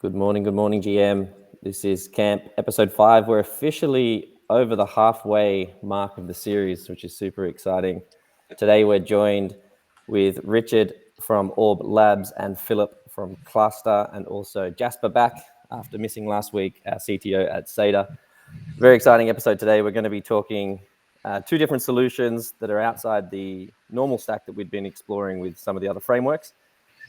Good morning, GM. This is Camp episode 5. We're officially over the halfway mark of the series, which is super exciting. Today we're joined with Richard from Orb Labs and Philip from Klaster, and also Jasper back after missing last week, our CTO at SEDA. Very exciting episode today. We're going to be talking two different solutions that are outside the normal stack that we've been exploring with some of the other frameworks.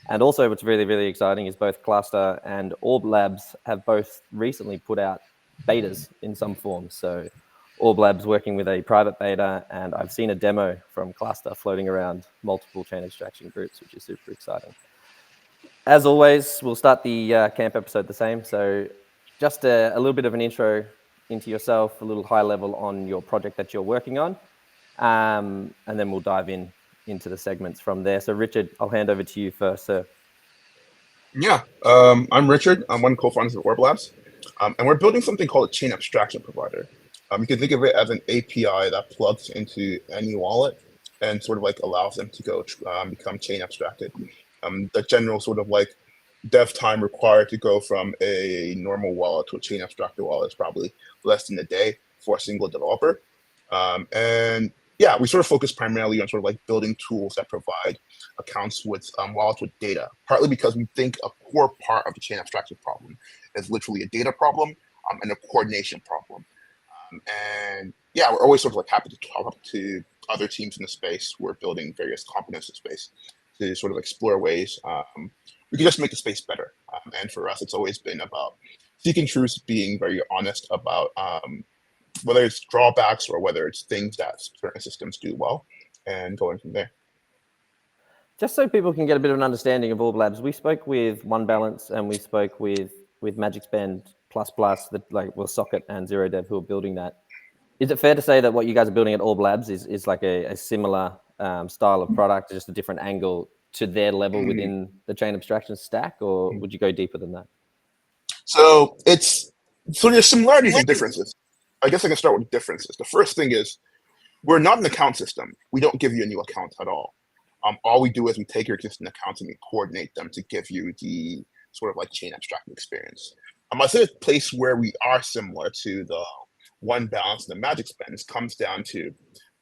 And also what's really, really exciting is both Klaster and Orb Labs have both recently put out betas in some form. So Orb Labs working with a private beta, and I've seen a demo from Klaster floating around multiple chain abstraction groups, which is super exciting. As always, we'll start the camp episode the same. So just a little bit of an intro into yourself, a little high level on your project that you're working on, and then we'll dive into the segments from there. So Richard, I'll hand over to you first, sir. Yeah, I'm Richard. I'm one of the co-founders of Orb Labs, and we're building something called a chain abstraction provider. You can think of it as an API that plugs into any wallet and sort of like allows them to go become chain abstracted. The general sort of like dev time required to go from a normal wallet to a chain abstracted wallet is probably less than a day for a single developer. And yeah, we sort of focus primarily on sort of like building tools that provide accounts with wallets with data, partly because we think a core part of the chain abstraction problem is literally a data problem and a coordination problem. And yeah, we're always sort of like happy to talk to other teams in the space who are building various components in space to sort of explore ways we can just make the space better. And for us, it's always been about seeking truth, being very honest about whether it's drawbacks or whether it's things that certain systems do well, and going from there. Just so people can get a bit of an understanding of Orb Labs, we spoke with One Balance and we spoke with Magic Spend that Socket and Zero Dev who are building that. Is it fair to say that what you guys are building at Orb Labs is like a similar style of product, just a different angle to their level within the chain abstraction stack, or would you go deeper than that? So there's similarities and differences. I guess I can start with differences. The first thing is we're not an account system. We don't give you a new account at all. All we do is we take your existing accounts and we coordinate them to give you the sort of like chain abstraction experience. I'd say the place where we are similar to the One Balance and the Magic Spend comes down to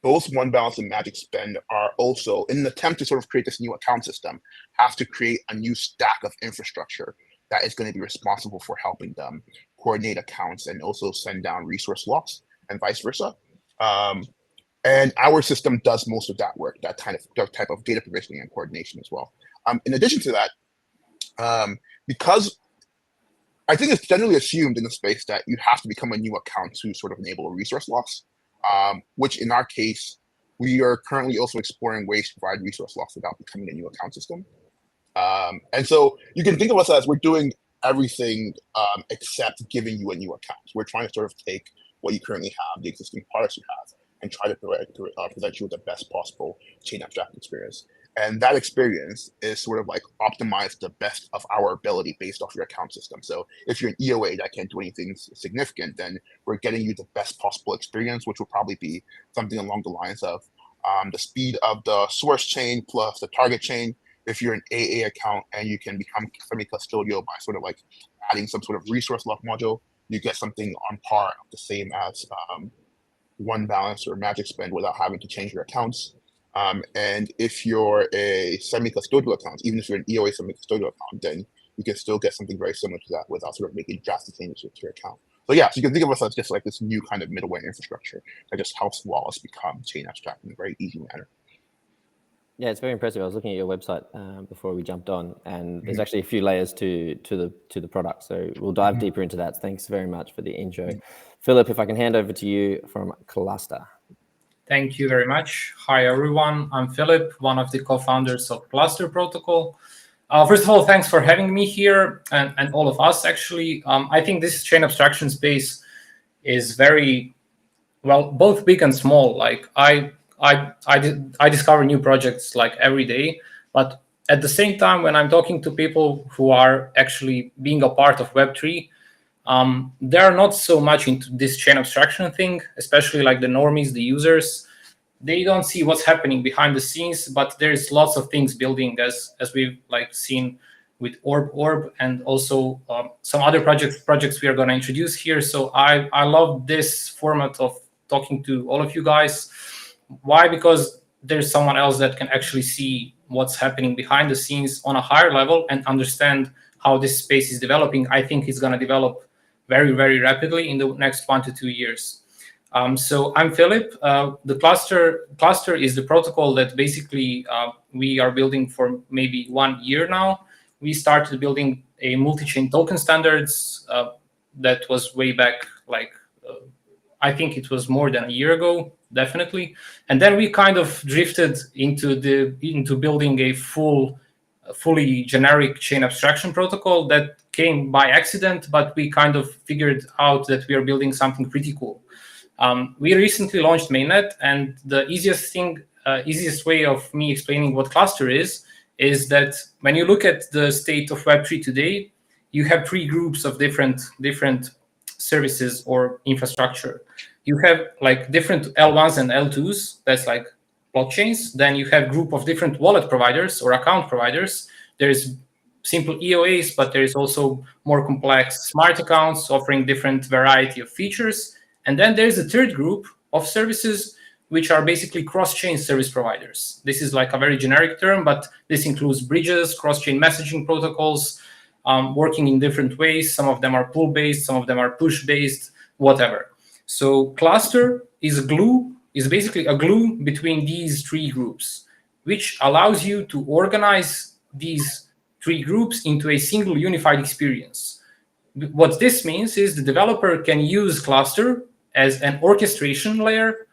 both One Balance and Magic Spend are also, in an attempt to sort of create this new account system, have to create a new stack of infrastructure that is going to be responsible for helping them coordinate accounts and also send down resource locks and vice versa. And our system does most of that work, that type of data provisioning and coordination as well. In addition to that, because I think it's generally assumed in the space that you have to become a new account to sort of enable resource locks, which in our case, we are currently also exploring ways to provide resource locks without becoming a new account system. And so you can think of us as we're doing everything except giving you a new account. We're trying to sort of take what you currently have, the existing products you have, and try to present you with the best possible chain abstract experience. And that experience is sort of like optimized the best of our ability based off your account system. So if you're an EOA that can't do anything significant, then we're getting you the best possible experience, which will probably be something along the lines of the speed of the source chain plus the target chain. If you're an AA account and you can become semi-custodial by sort of like adding some sort of resource lock module, you get something on par the same as One Balance or Magic Spend without having to change your accounts. And if you're a semi-custodial account, even if you're an EOA semi-custodial account, then you can still get something very similar to that without sort of making drastic changes to your account. So yeah, so you can think of us as just like this new kind of middleware infrastructure that just helps wallets become chain abstract in a very easy manner. Yeah, it's very impressive. I was looking at your website before we jumped on, and there's actually a few layers to the product. So we'll dive deeper into that. Thanks very much for the intro. Philip, if I can hand over to you from Klaster. Thank you very much. Hi, everyone. I'm Philip, one of the co-founders of Klaster Protocol. First of all, thanks for having me here and all of us, actually. I think this chain abstraction space is very, well, both big and small. Like I discover new projects like every day, but at the same time, when I'm talking to people who are actually being a part of Web3, they're not so much into this chain abstraction thing, especially like the normies, the users. They don't see what's happening behind the scenes, but there's lots of things building as we've like seen with Orb, and also some other projects we are going to introduce here. So I love this format of talking to all of you guys. Why? Because there's someone else that can actually see what's happening behind the scenes on a higher level and understand how this space is developing. I think it's going to develop very, very rapidly in the next 1 to 2 years. So I'm Philip. The Klaster is the protocol that basically we are building for maybe 1 year now. We started building a multi-chain token standards that was way back, like I think it was more than a year ago, definitely. And then we kind of drifted into building a fully generic chain abstraction protocol that came by accident, but we kind of figured out that we are building something pretty cool. We recently launched mainnet, and the easiest way of me explaining what Klaster is that when you look at the state of Web3 today, you have 3 groups of different services or infrastructure. You have like different L1s and L2s, that's like blockchains. Then you have group of different wallet providers or account providers. There's simple EOAs, but there is also more complex smart accounts offering different variety of features. And then there's a third group of services, which are basically cross-chain service providers. This is like a very generic term, but this includes bridges, cross-chain messaging protocols, working in different ways. Some of them are pull-based, some of them are push-based, whatever. So Klaster is basically a glue between these 3 groups, which allows you to organize these 3 groups into a single unified experience. What this means is the developer can use Klaster as an orchestration layer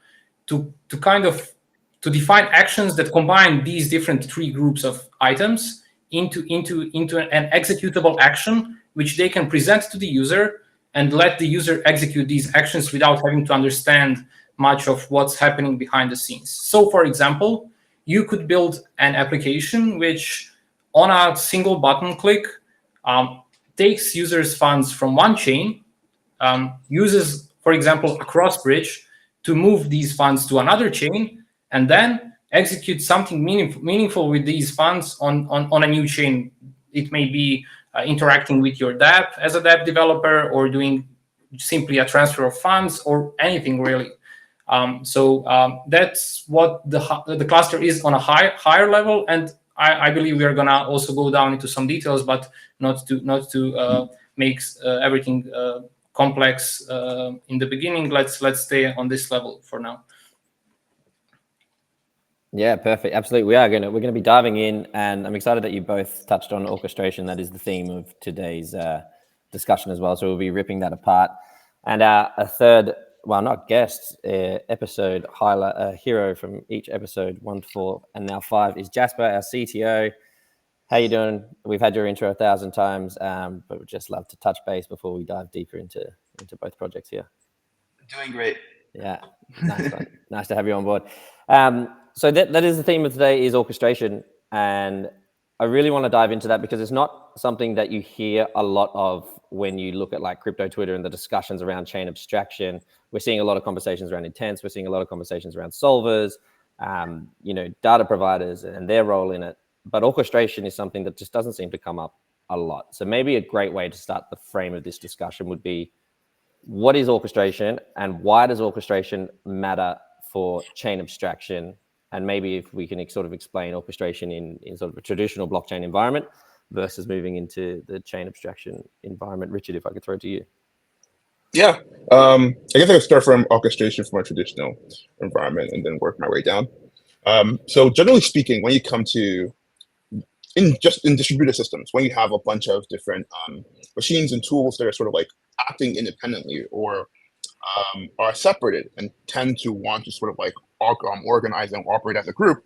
to define actions that combine these different 3 groups of items into an executable action, which they can present to the user and let the user execute these actions without having to understand much of what's happening behind the scenes. So, for example, you could build an application which, on a single button click, takes users' funds from one chain, uses, for example, a cross bridge to move these funds to another chain, and then execute something meaningful with these funds on a new chain. It may be interacting with your dApp as a dApp developer, or doing simply a transfer of funds, or anything really. So that's what the Klaster is on a higher level, and I believe we are gonna also go down into some details, but not to make everything complex in the beginning. Let's stay on this level for now. Yeah, perfect. Absolutely. We're gonna be diving in, and I'm excited that you both touched on orchestration. That is the theme of today's discussion as well. So we'll be ripping that apart. And a third, well, not guest, episode highlight, hero from each episode 1 to 4 and now 5 is Jasper, our CTO. How you doing? We've had your intro 1,000 times, but we'd just love to touch base before we dive deeper into both projects here. Doing great. Yeah, nice one. Nice to have you on board. So that is the theme of today, is orchestration, and I really want to dive into that because it's not something that you hear a lot of when you look at like crypto Twitter and the discussions around chain abstraction. We're seeing a lot of conversations around intents. We're seeing a lot of conversations around solvers, data providers and their role in it. But orchestration is something that just doesn't seem to come up a lot. So maybe a great way to start the frame of this discussion would be, what is orchestration and why does orchestration matter for chain abstraction? And maybe if we can sort of explain orchestration in sort of a traditional blockchain environment versus moving into the chain abstraction environment. Richard, if I could throw it to you. Yeah, I guess I could start from orchestration from a traditional environment and then work my way down. So generally speaking, when you come to in distributed systems, when you have a bunch of different machines and tools that are sort of like acting independently or are separated and tend to want to sort of like organize and operate as a group,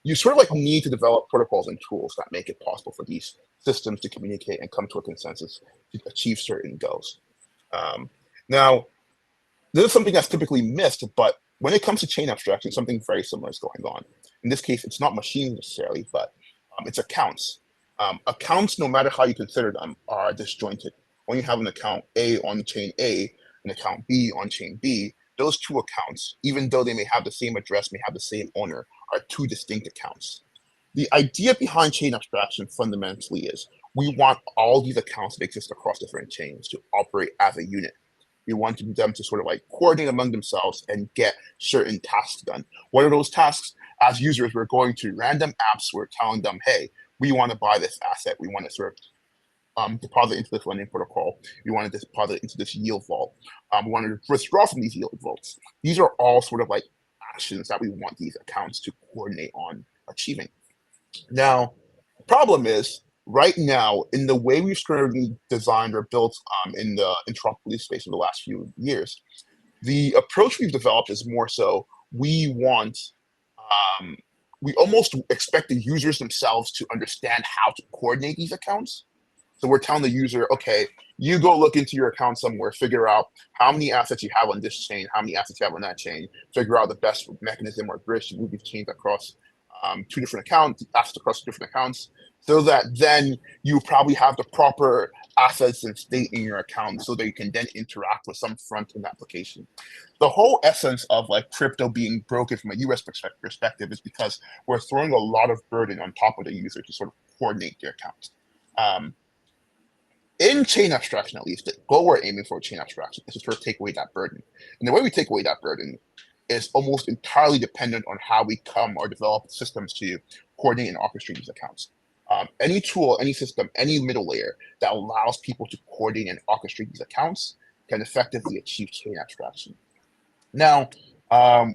you sort of like need to develop protocols and tools that make it possible for these systems to communicate and come to a consensus to achieve certain goals. Now, this is something that's typically missed, but when it comes to chain abstraction, something very similar is going on. In this case, it's not machines necessarily, but it's accounts. Accounts, no matter how you consider them, are disjointed. When you have an account A on chain A, an account B on chain B, those two accounts, even though they may have the same address, may have the same owner, are two distinct accounts. The idea behind chain abstraction fundamentally is we want all these accounts that exist across different chains to operate as a unit. We want them to sort of like coordinate among themselves and get certain tasks done. What are those tasks? As users, we're going to random apps. We're telling them, hey, we want to buy this asset. We want to sort of deposit into this lending protocol. We want to deposit into this yield vault. We want to withdraw from these yield vaults. These are all sort of like actions that we want these accounts to coordinate on achieving. Now, the problem is, right now, in the way we've currently designed or built in the interoperability space in the last few years, the approach we've developed is more so we almost expect the users themselves to understand how to coordinate these accounts. So we're telling the user, okay, you go look into your account somewhere, figure out how many assets you have on this chain, how many assets you have on that chain, figure out the best mechanism or bridge to move these chains across two different accounts, assets across different accounts, so that then you probably have the proper assets and state in your account so that you can then interact with some front-end application. The whole essence of like crypto being broken from a US perspective is because we're throwing a lot of burden on top of the user to sort of coordinate their account. In chain abstraction, at least, the goal we're aiming for chain abstraction is to sort of take away that burden. And the way we take away that burden is almost entirely dependent on how we come or develop systems to coordinate and orchestrate these accounts. Any tool, any system, any middle layer that allows people to coordinate and orchestrate these accounts can effectively achieve chain abstraction. Now,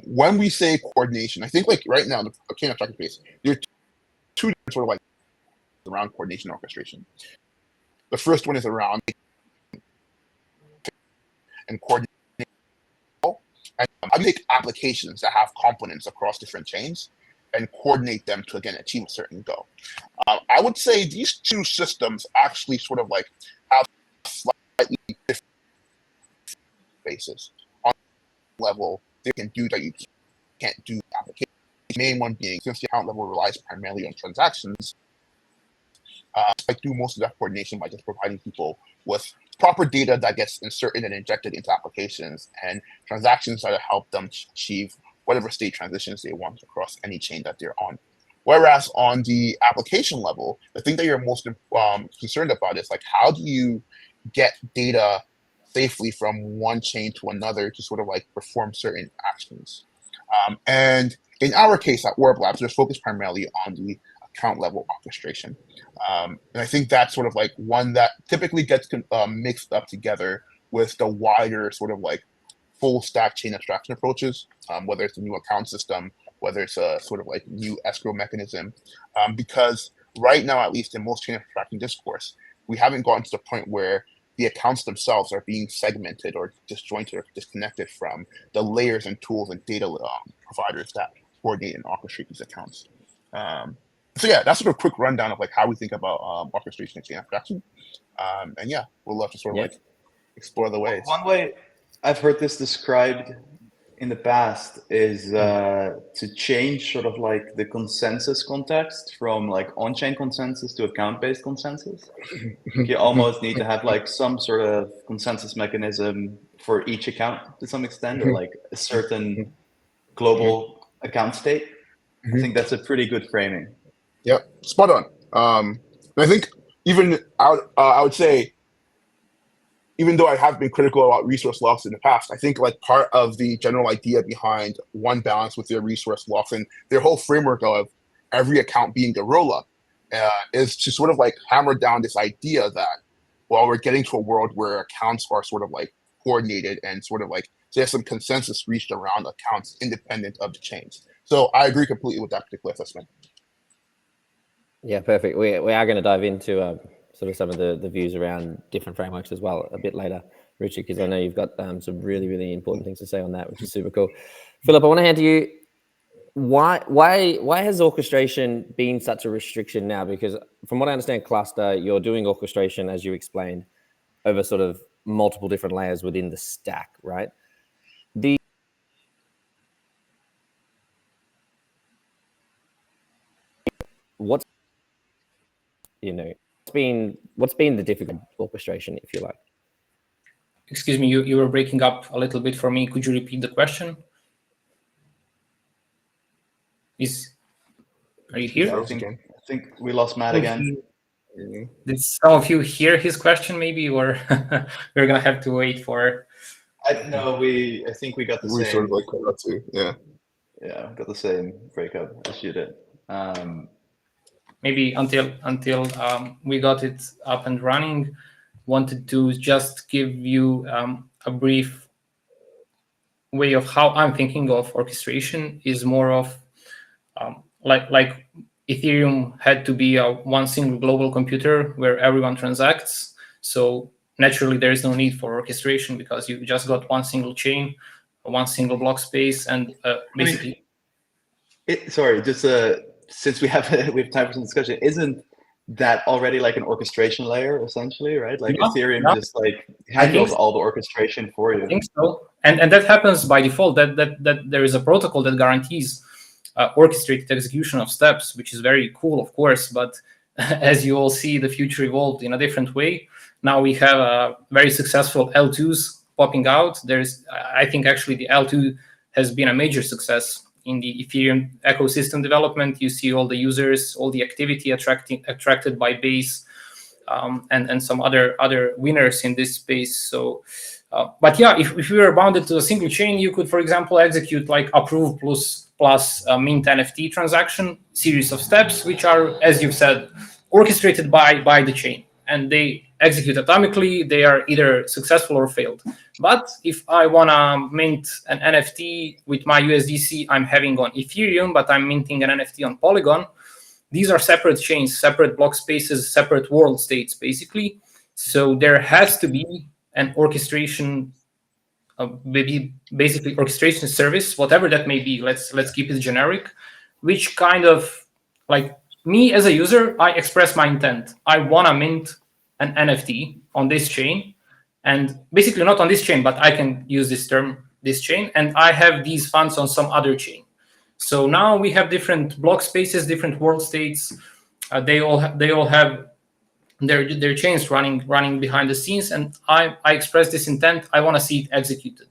when we say coordination, I think like right now in the chain abstraction space, there are two sort of like around coordination and orchestration. The first one is around and coordination. And I make applications that have components across different chains and coordinate them to, again, achieve a certain goal. I would say these two systems actually sort of like have slightly different bases. On level, they can do that you can't do applications. The main one being, since the account level relies primarily on transactions, I do most of that coordination by just providing people with proper data that gets inserted and injected into applications and transactions that help them achieve whatever state transitions they want across any chain that they're on. Whereas on the application level, the thing that you're most concerned about is like, how do you get data safely from one chain to another to sort of like perform certain actions? And in our case at Orb Labs, we're focused primarily on the account level orchestration. And I think that's sort of like one that typically gets mixed up together with the wider sort of like full stack chain abstraction approaches, whether it's a new account system, whether it's a sort of like new escrow mechanism, because right now, at least in most chain abstraction discourse, we haven't gotten to the point where the accounts themselves are being segmented or disjointed or disconnected from the layers and tools and data providers that coordinate and orchestrate these accounts. So yeah, that's sort of a quick rundown of like how we think about orchestration and chain abstraction. And yeah, we'll love to sort of like explore the ways. One way I've heard this described in the past is to change sort of like the consensus context from like on-chain consensus to account-based consensus. You almost need to have like some sort of consensus mechanism for each account to some extent, or like a certain global account state. I think that's a pretty good framing. Yep, spot on. I think even I would say, even though I have been critical about resource locks in the past, I think like part of the general idea behind one balance with their resource locks and their whole framework of every account being a roll-up is to sort of like hammer down this idea that while we're getting to a world where accounts are sort of like coordinated and sort of like there's some consensus reached around accounts independent of the chains. So I agree completely with that particular assessment. Yeah, perfect. We are going to dive into sort of some of the views around different frameworks as well a bit later, Richard, because I know you've got some really, really important things to say on that, which is super cool. Philip, I want to hand to you. Why has orchestration been such a restriction now? Because from what I understand, Klaster, you're doing orchestration, as you explained, over sort of multiple different layers within the stack, right? What's been the difficult orchestration, if you like? Excuse me, you were breaking up a little bit for me. Could you repeat the question? Are you here? I think we lost Matt again. Did some of you hear his question, maybe, or we're gonna have to wait for? I think we got the same. We sort of like that too. Yeah. Yeah, got the same breakup as you did. Maybe until we got it up and running, wanted to just give you a brief way of how I'm thinking of orchestration. Is more of like Ethereum had to be a one single global computer where everyone transacts. So naturally, there is no need for orchestration because you just got one single chain, one single block space, and basically. Sorry, just since we have time for some discussion, isn't that already like an orchestration layer essentially, right? Like Ethereum just like handles all the orchestration for you. I think so, and that happens by default. That there is a protocol that guarantees orchestrated execution of steps, which is very cool, of course. But as you all see, the future evolved in a different way. Now we have very successful L2s popping out. I think actually the L2 has been a major success in the Ethereum ecosystem development. You see all the users, all the activity attracted by Base, and some other winners in this space. So, but yeah, if you were bounded to a single chain, you could, for example, execute like approve plus mint NFT transaction series of steps, which are, as you've said, orchestrated by the chain, and they execute atomically. They are either successful or failed. But if I want to mint an NFT with my USDC I'm having on Ethereum, but I'm minting an NFT on Polygon, these are separate chains, separate block spaces, separate world states, basically. So there has to be an orchestration, basically orchestration service, whatever that may be. Let's keep it generic, which kind of, like, me as a user, I express my intent. I want to mint an NFT on this chain. And basically not on this chain, but I can use this term, this chain, and I have these funds on some other chain. So now we have different block spaces, different world states. They all have their chains running behind the scenes, and I express this intent. I want to see it executed.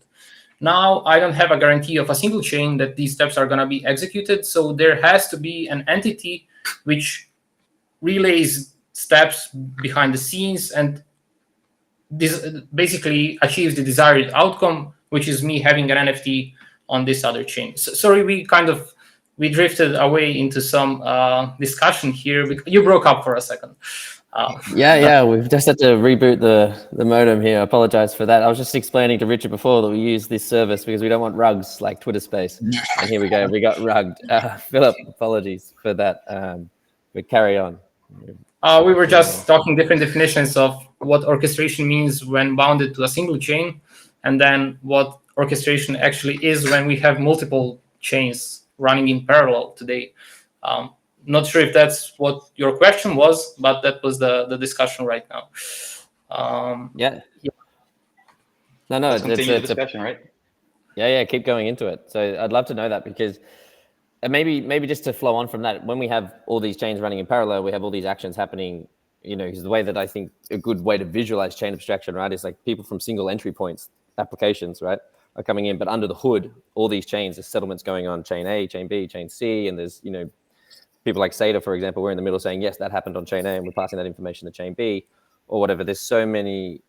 Now I don't have a guarantee of a single chain that these steps are going to be executed. So there has to be an entity which relays steps behind the scenes and this basically achieves the desired outcome, which is me having an NFT on this other chain. So, sorry, we drifted away into some discussion here. You broke up for a second. Yeah, we've just had to reboot the modem here. I apologize for that. I was just explaining to Richard before that we use this service because we don't want rugs like Twitter Space. And here we go, we got rugged. Philip, apologies for that. But carry on. We were just talking different definitions of what orchestration means when bounded to a single chain, and then what orchestration actually is when we have multiple chains running in parallel today. Not sure if that's what your question was, but that was the discussion right now. Yeah. No, Let's continue the discussion, right? Yeah, keep going into it. So I'd love to know that because maybe just to flow on from that, when we have all these chains running in parallel, we have all these actions happening, because the way that I think a good way to visualize chain abstraction, right, is like people from single entry points, applications, right, are coming in, but under the hood, all these chains, there's settlements going on, chain A, chain B, chain C, and there's, people like SEDA, for example, we're in the middle saying, yes, that happened on chain A, and we're passing that information to chain B, or whatever. There's so many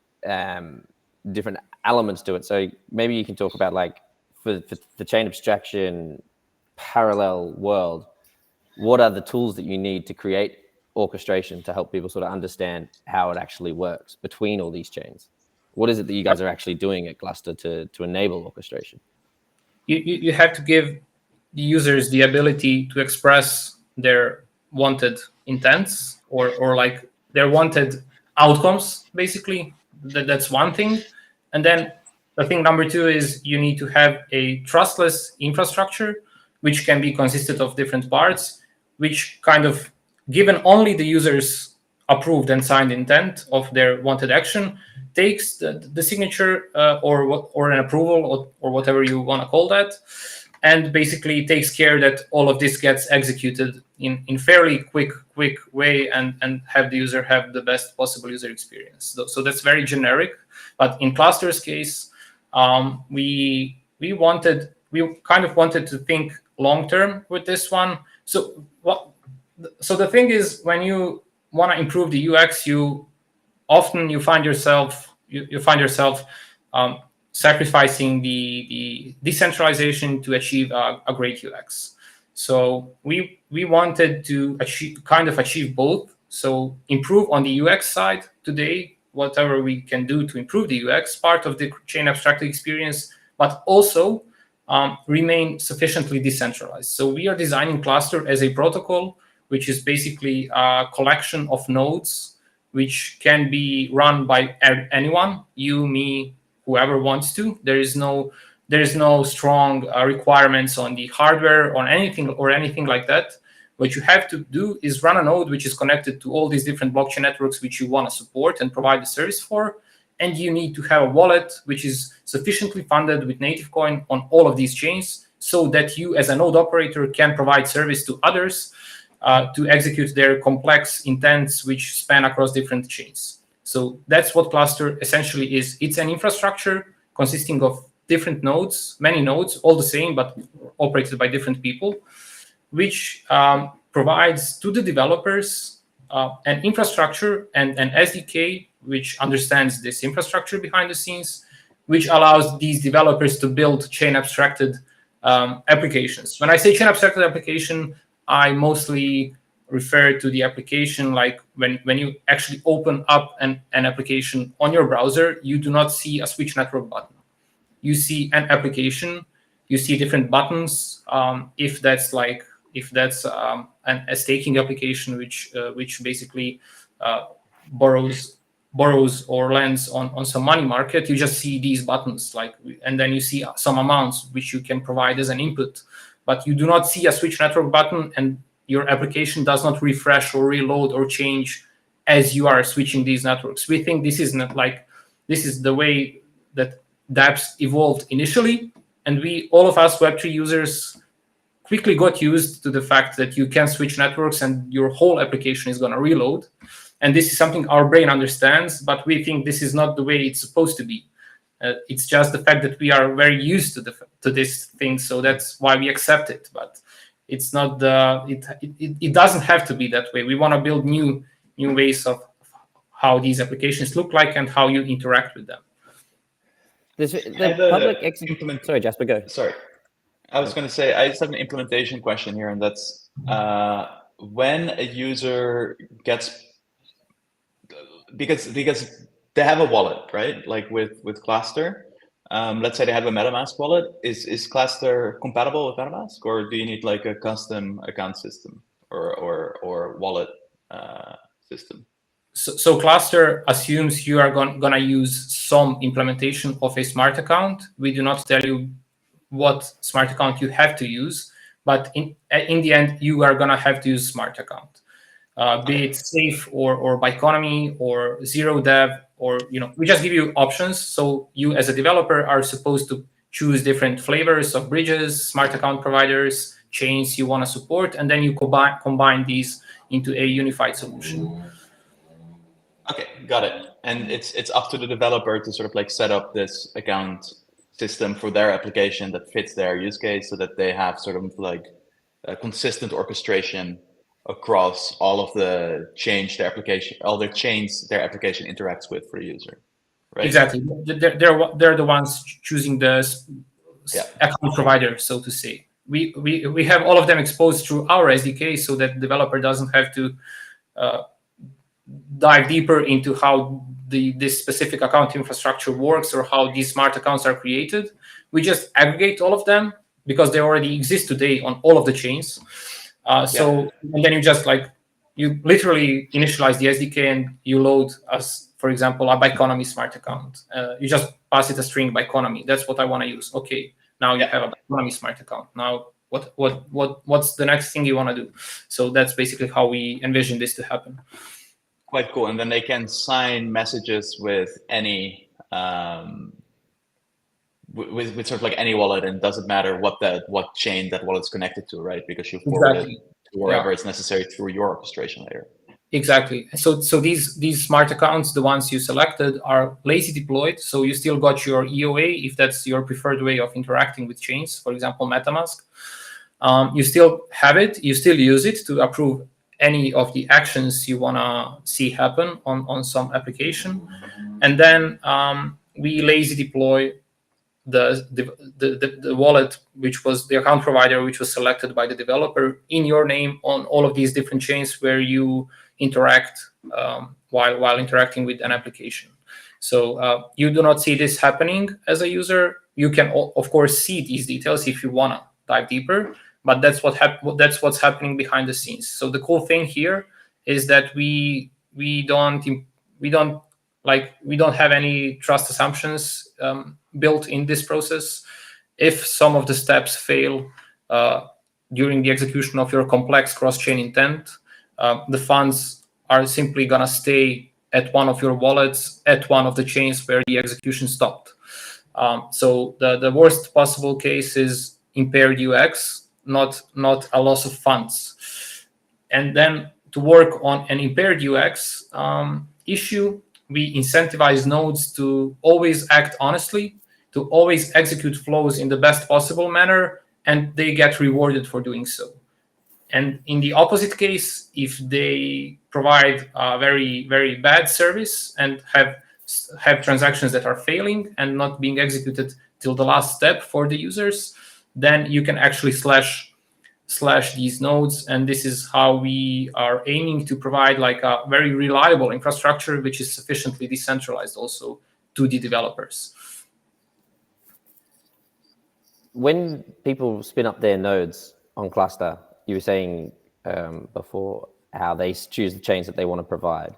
different elements to it. So maybe you can talk about, like, for the chain abstraction parallel world, what are the tools that you need to create orchestration to help people sort of understand how it actually works between all these chains? What is it that you guys are actually doing at Klaster to enable orchestration? You have to give the users the ability to express their wanted intents or like their wanted outcomes, basically. That's one thing. And then the thing number two is you need to have a trustless infrastructure, which can be consisted of different parts, which kind of, given only the user's approved and signed intent of their wanted action, takes the signature or an approval or whatever you want to call that, and basically takes care that all of this gets executed in fairly quick way and have the user have the best possible user experience. So that's very generic. But in Klaster's case, we kind of wanted to think long term with this one. So So the thing is, when you want to improve the UX, you find yourself sacrificing the decentralization to achieve a great UX. So we wanted to achieve both. So improve on the UX side today, whatever we can do to improve the UX part of the chain abstracted experience, but also remain sufficiently decentralized. So we are designing Klaster as a protocol, which is basically a collection of nodes which can be run by anyone, you, me, whoever wants to. There is no strong requirements on the hardware or anything like that. What you have to do is run a node which is connected to all these different blockchain networks which you want to support and provide the service for. And you need to have a wallet which is sufficiently funded with native coin on all of these chains, so that you as a node operator can provide service to others to execute their complex intents which span across different chains. So that's what Klaster essentially is. It's an infrastructure consisting of different nodes, many nodes, all the same, but operated by different people, which provides to the developers an infrastructure and an SDK which understands this infrastructure behind the scenes, which allows these developers to build chain abstracted applications. When I say chain abstracted application, I mostly refer to the application like when you actually open up an application on your browser, you do not see a switch network button. You see an application, you see different buttons. If that's a staking application which basically borrows or lends on some money market, you just see these buttons, and then you see some amounts which you can provide as an input, but you do not see a switch network button, and your application does not refresh or reload or change as you are switching these networks. We think this is the way that dApps evolved initially, and all of us Web3 users quickly got used to the fact that you can switch networks and your whole application is going to reload. And this is something our brain understands, but we think this is not the way it's supposed to be. It's just the fact that we are very used to this thing, so that's why we accept it. But it's not it doesn't have to be that way. We want to build new ways of how these applications look like and how you interact with them. Sorry, Jasper, go. Sorry. I was going to say, I just have an implementation question here, and that's when a user gets, because they have a wallet, right? Like with Klaster, let's say they have a MetaMask wallet. Is Klaster compatible with MetaMask, or do you need like a custom account system or wallet system? So Klaster assumes you are gonna use some implementation of a smart account. We do not tell you what smart account you have to use, but in the end, you are gonna have to use smart account, be it safe or Biconomy or zero dev, or we just give you options. So you as a developer are supposed to choose different flavors of bridges, smart account providers, chains you want to support, and then you combine these into a unified solution. Okay, got it. And it's up to the developer to sort of like set up this account system for their application that fits their use case, so that they have sort of like a consistent orchestration across all of the chains their application interacts with for the user. Right? Exactly. They're the ones choosing the account provider, so to say. We have all of them exposed through our SDK, so that the developer doesn't have to dive deeper into how this specific account infrastructure works or how these smart accounts are created. We just aggregate all of them because they already exist today on all of the chains. And then you literally initialize the SDK and you load, as for example, a Biconomy smart account. You just pass it a string Biconomy. That's what I want to use. Okay, now you have a Biconomy smart account. Now what's the next thing you want to do? So that's basically how we envision this to happen. Quite cool. And then they can sign messages with any with sort of like any wallet, and it doesn't matter what chain that wallet's connected to, right? Because you forward it to wherever it's necessary through your orchestration layer. Exactly. So these smart accounts, the ones you selected, are lazy deployed. So you still got your EOA if that's your preferred way of interacting with chains, for example, MetaMask. You still have it. You still use it to approve any of the actions you want to see happen on some application. And then we lazy deploy the wallet, which was the account provider, which was selected by the developer in your name on all of these different chains where you interact while interacting with an application. So you do not see this happening as a user. You can, of course, see these details if you want to dive deeper, but that's what's happening behind the scenes. So the cool thing here is that we don't have any trust assumptions built in this process. If some of the steps fail during the execution of your complex cross-chain intent, the funds are simply going to stay at one of your wallets at one of the chains where the execution stopped. So the worst possible case is impaired UX, not a loss of funds. And then to work on an impaired UX issue, we incentivize nodes to always act honestly, to always execute flows in the best possible manner, and they get rewarded for doing so. And in the opposite case, if they provide a very, very bad service and have transactions that are failing and not being executed till the last step for the users, then you can actually slash these nodes. And this is how we are aiming to provide like a very reliable infrastructure, which is sufficiently decentralized also to the developers. When people spin up their nodes on Klaster, you were saying before how they choose the chains that they want to provide.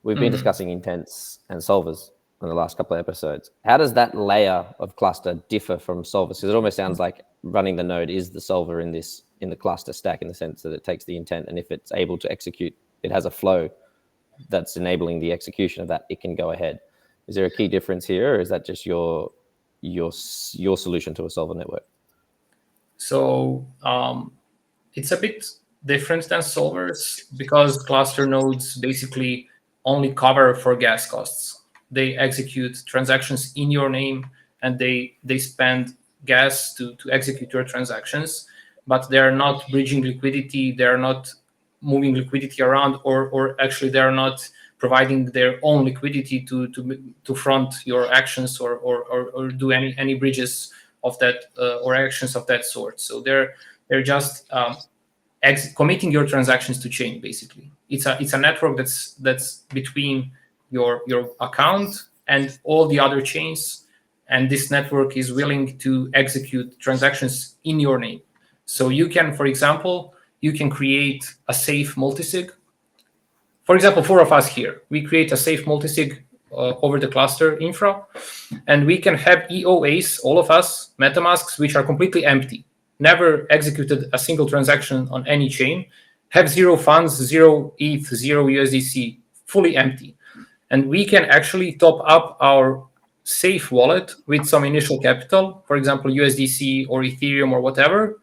We've been discussing intents and solvers in the last couple of episodes. How does that layer of Klaster differ from solvers? Because it almost sounds like running the node is the solver in the Klaster stack, in the sense that it takes the intent, and if it's able to execute, it has a flow that's enabling the execution of that, it can go ahead. Is there a key difference here, or is that just your solution to a solver network? So it's a bit different than solvers because Klaster nodes basically only cover for gas costs. They execute transactions in your name, and they spend gas to execute your transactions, but they're not bridging liquidity, they're not moving liquidity around, or actually they're not providing their own liquidity to front your actions or do any bridges of that or actions of that sort. So they're just committing your transactions to chain. Basically, it's a network that's between your account and all the other chains, and this network is willing to execute transactions in your name. So you can, for example, create a safe multisig. For example, 4 of us here, we create a safe multisig over the Klaster infra, and we can have EOAs, all of us, MetaMasks, which are completely empty, never executed a single transaction on any chain, have 0 funds, 0 ETH, 0 USDC, fully empty. And we can actually top up our safe wallet with some initial capital, for example, USDC or Ethereum or whatever,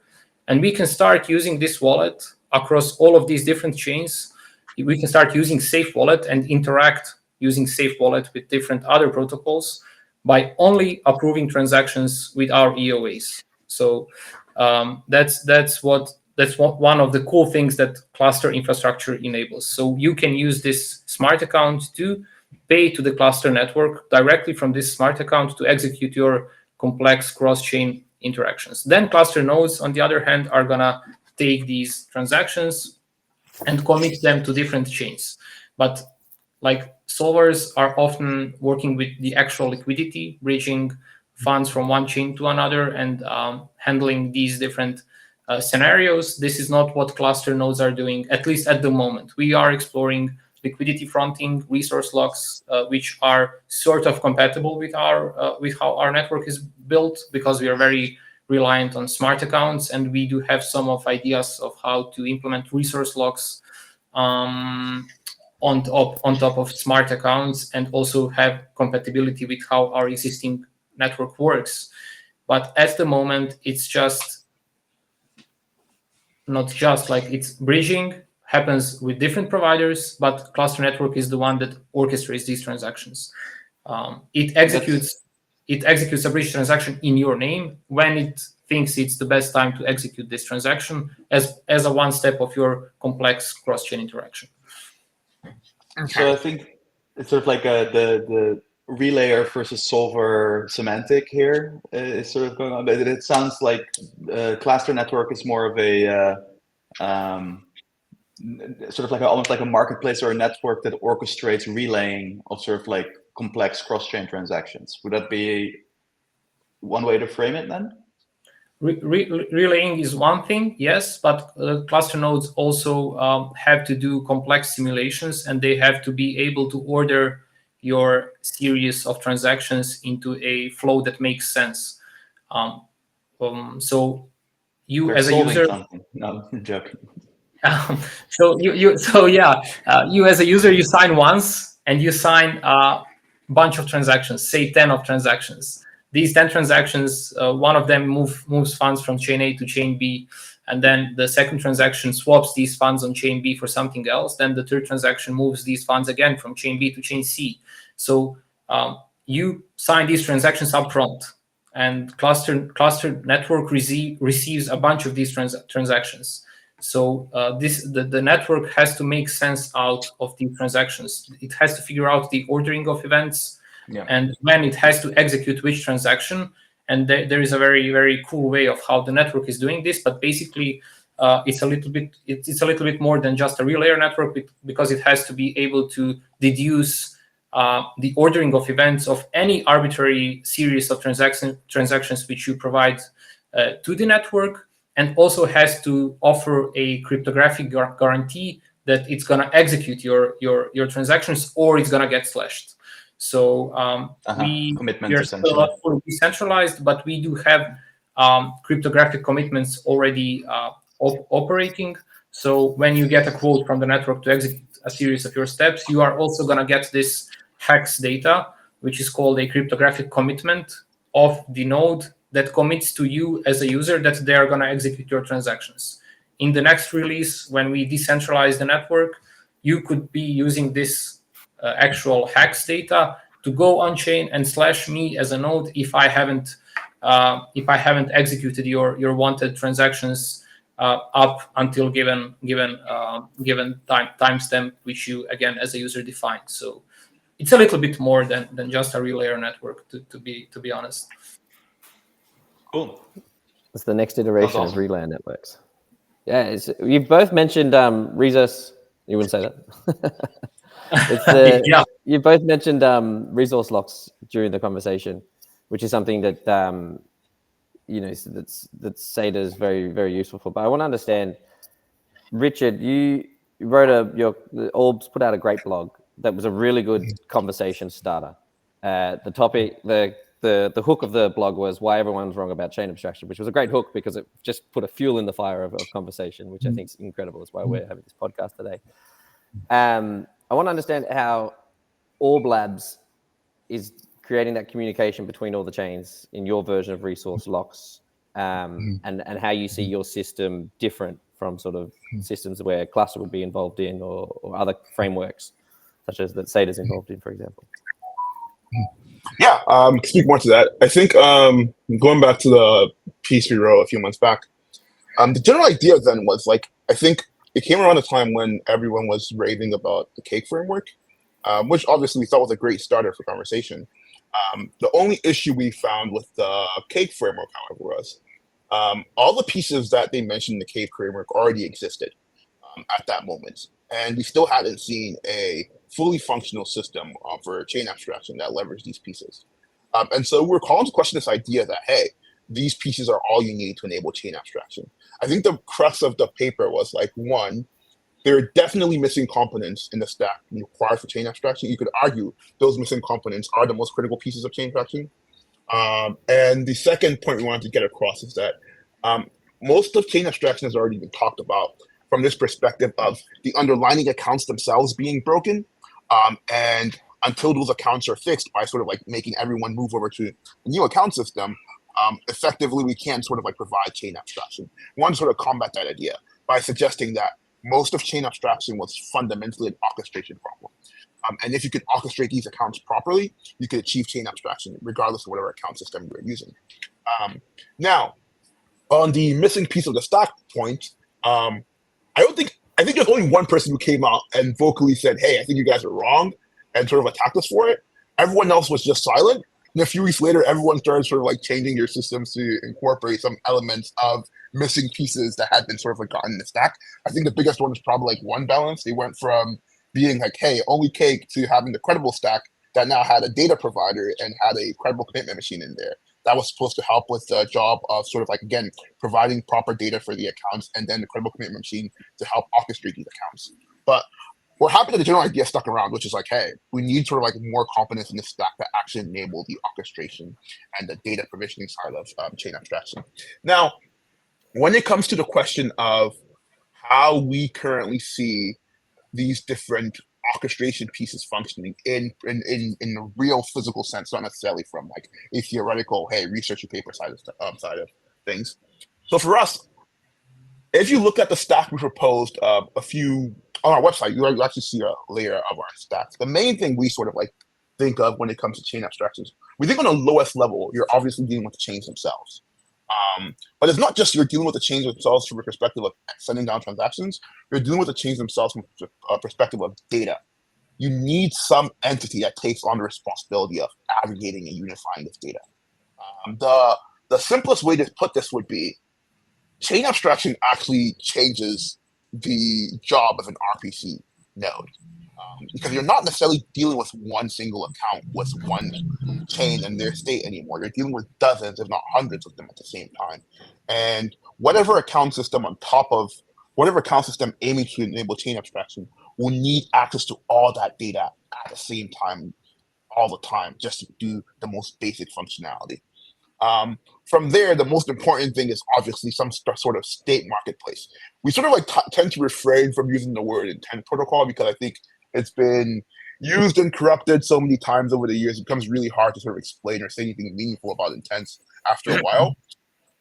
and we can start using this wallet across all of these different chains. We can start using safe wallet and interact using safe wallet with different other protocols by only approving transactions with our EOAs. So that's one of the cool things that Klaster infrastructure enables. So you can use this smart account to pay to the Klaster network directly from this smart account to execute your complex cross-chain interactions. Then Klaster nodes, on the other hand, are gonna take these transactions and commit them to different chains. But like solvers are often working with the actual liquidity, bridging funds from one chain to another, and handling these different scenarios. This is not what Klaster nodes are doing, at least at the moment. We are exploring liquidity fronting, resource locks, which are sort of compatible with how our network is built, because we are very reliant on smart accounts, and we do have some of ideas of how to implement resource locks on top of smart accounts, and also have compatibility with how our existing network works. But at the moment, it's just not just like it's bridging happens with different providers, but Klaster network is the one that orchestrates these transactions. It executes a bridge transaction in your name when it thinks it's the best time to execute this transaction as a one step of your complex cross-chain interaction. So I think it's sort of like the relayer versus solver semantic here is sort of going on. But it sounds like Klaster network is more of a sort of like almost like a marketplace or a network that orchestrates relaying of sort of like complex cross-chain transactions. Would that be one way to frame it then? Relaying is one thing, yes, but cluster nodes also have to do complex simulations, and they have to be able to order your series of transactions into a flow that makes sense. So you They're as a solving user, something. No, I'm joking. you as a user, you sign once and you sign a bunch of transactions, say 10 of transactions. These 10 transactions, one of them moves funds from chain A to chain B, and then the second transaction swaps these funds on chain B for something else. Then the third transaction moves these funds again from chain B to chain C. So you sign these transactions up front, and cluster network receives a bunch of these transactions. So the network has to make sense out of these transactions. It has to figure out the ordering of events, and when it has to execute which transaction. And there is a very, very cool way of how the network is doing this. But basically, it's a little bit more than just a relayer network, because it has to be able to deduce the ordering of events of any arbitrary series of transactions which you provide to the network, and also has to offer a cryptographic guarantee that it's going to execute your transactions, or it's going to get slashed. So we are still not fully decentralized, but we do have cryptographic commitments already operating. So when you get a quote from the network to execute a series of your steps, you are also going to get this hex data, which is called a cryptographic commitment of the node that commits to you as a user that they are going to execute your transactions. In the next release, when we decentralize the network, you could be using this actual hex data to go on chain and slash me as a node if I haven't executed your wanted transactions up until given timestamp, which you again as a user define. So it's a little bit more than just a relayer network, to be honest. Cool. It's the next iteration of relay networks. Yeah, you've both mentioned resource. You wouldn't say that. Yeah. You both mentioned resource locks during the conversation, which is something that that SEDA is very, very useful for. But I want to understand, Richard, you wrote Orbs put out a great blog that was a really good conversation starter. The topic, the hook of the blog was why everyone's wrong about chain abstraction, which was a great hook because it just put a fuel in the fire of conversation, which I think is incredible. That's why we're having this podcast today. I want to understand how Orb Labs is creating that communication between all the chains in your version of resource locks, and how you see your system different from sort of systems where Klaster would be involved in, or other frameworks such as that SEDA is involved in, for example. Yeah, speak more to that. I think going back to the piece we wrote a few months back, the general idea then was like, I think it came around a time when everyone was raving about the Cake framework, which obviously we thought was a great starter for conversation. The only issue we found with the Cake framework, however, was all the pieces that they mentioned in the Cake framework already existed at that moment. And we still hadn't seen a fully functional system for chain abstraction that leveraged these pieces. And so we're calling to question this idea that, hey, these pieces are all you need to enable chain abstraction. I think the crux of the paper was like, one, there are definitely missing components in the stack required for chain abstraction. You could argue those missing components are the most critical pieces of chain abstraction. And the second point we wanted to get across is that most of chain abstraction has already been talked about from this perspective of the underlying accounts themselves being broken. And until those accounts are fixed by sort of like making everyone move over to a new account system, effectively we can't sort of like provide chain abstraction. We want to sort of combat that idea by suggesting that most of chain abstraction was fundamentally an orchestration problem. And if you could orchestrate these accounts properly, you could achieve chain abstraction regardless of whatever account system you're using. Now, On the missing piece of the stack point, I think there's only one person who came out and vocally said, "Hey, I think you guys are wrong," and sort of attacked us for it. Everyone else was just silent. And a few weeks later, everyone started sort of like changing their systems to incorporate some elements of missing pieces that had been sort of like gotten in the stack. I think the biggest one was probably like one balance. They went from being like, "Hey, only cake," to having the credible stack that now had a data provider and had a credible commitment machine in there. That was supposed to help with the job of sort of like, again, providing proper data for the accounts, and then the credible commitment machine to help orchestrate these accounts. But we're happy that the general idea stuck around, which is like, hey, we need sort of like more confidence in the stack to actually enable the orchestration and the data provisioning side of chain abstraction. Now, when it comes to the question of how we currently see these different orchestration pieces functioning in a real physical sense, not necessarily from like a theoretical, hey, research your paper side of things. So for us, if you look at the stack we proposed a few on our website, you actually see a layer of our stacks. The main thing we sort of like think of when it comes to chain abstractions, we think on the lowest level, you're obviously dealing with the chains themselves. But it's not just you're dealing with the chains themselves from a perspective of sending down transactions. You're dealing with the chains themselves from a perspective of data. You need some entity that takes on the responsibility of aggregating and unifying this data. The simplest way to put this would be chain abstraction actually changes the job of an RPC node. Because you're not necessarily dealing with one single account with one chain and their state anymore. You're dealing with dozens, if not hundreds of them at the same time. And whatever account system aiming to enable chain abstraction will need access to all that data at the same time, all the time, just to do the most basic functionality. From there, the most important thing is obviously some sort of state marketplace. We sort of like tend to refrain from using the word intent protocol because I think it's been used and corrupted so many times over the years. It becomes really hard to sort of explain or say anything meaningful about intents after a while.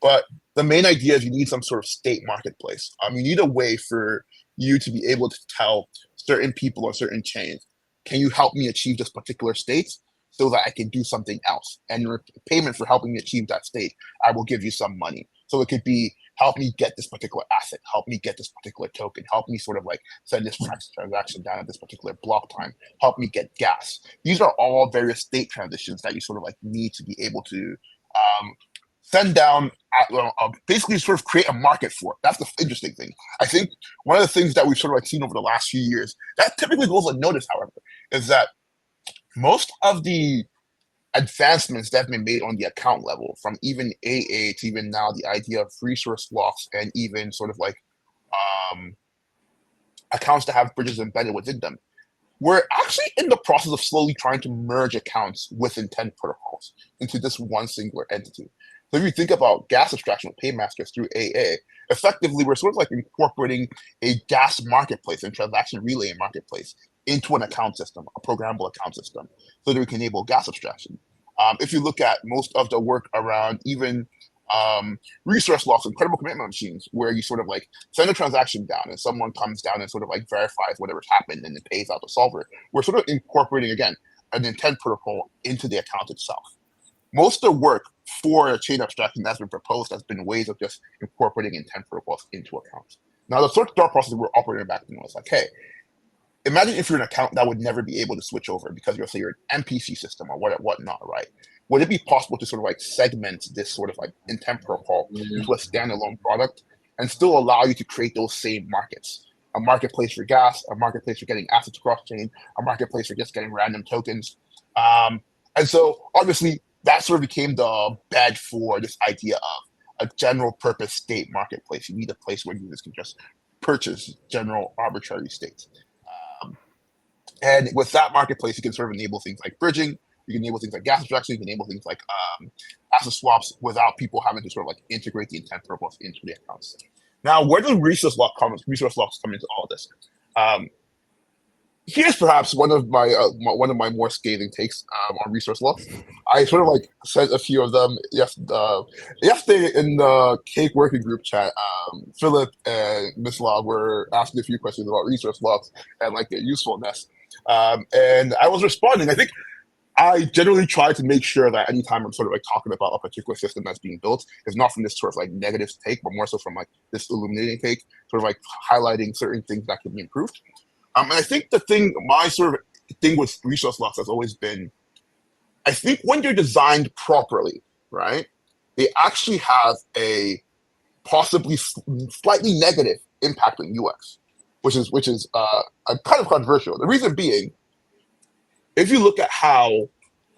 But the main idea is you need some sort of state marketplace. You need a way for you to be able to tell certain people or certain chains, can you help me achieve this particular state so that I can do something else? And in payment for helping me achieve that state, I will give you some money. So it could be, help me get this particular asset, help me get this particular token, help me sort of like send this transaction down at this particular block time, help me get gas. These are all various state transitions that you sort of like need to be able to send down, basically sort of create a market for it. That's the interesting thing. I think one of the things that we've sort of like seen over the last few years, that typically goes unnoticed, however, is that most of the advancements that have been made on the account level, from even AA to even now the idea of resource locks and even sort of like accounts that have bridges embedded within them, we're actually in the process of slowly trying to merge accounts with intent protocols into this one singular entity. So if you think about gas abstraction with paymasters through AA, effectively we're sort of like incorporating a gas marketplace and transaction relay marketplace into an account system, a programmable account system, so that we can enable gas abstraction. If you look at most of the work around even resource locks and credible commitment machines, where you sort of like send a transaction down and someone comes down and sort of like verifies whatever's happened and then pays out the solver, we're sort of incorporating, again, an intent protocol into the account itself. Most of the work for a chain abstraction that's been proposed has been ways of just incorporating intent protocols into accounts. Now, the sort of thought process we're operating back then was like, hey, imagine if you're an account that would never be able to switch over because you're, say, you're an MPC system or whatnot, right? Would it be possible to sort of like segment this sort of like intent protocol into a standalone product and still allow you to create those same markets? A marketplace for gas, a marketplace for getting assets across chain, a marketplace for just getting random tokens. And so obviously that sort of became the bed for this idea of a general purpose state marketplace. You need a place where users can just purchase general arbitrary states. And with that marketplace, you can sort of enable things like bridging, you can enable things like gas abstraction, you can enable things like asset swaps without people having to sort of like integrate the intent protocols into the accounts. Now, where do resource locks come into all of this? Here's perhaps one of my more scathing takes on resource locks. I sort of like said a few of them yesterday in the Cake working group chat. Philip and Ms. Law were asking a few questions about resource locks and like their usefulness. And I was responding. I think I generally try to make sure that anytime I'm sort of like talking about a particular system that's being built, it's not from this sort of like negative take, but more so from like this illuminating take, sort of like highlighting certain things that can be improved. And I think my sort of thing with resource loss has always been, I think when they're designed properly, right, they actually have a possibly slightly negative impact on UX, which is kind of controversial. The reason being, if you look at how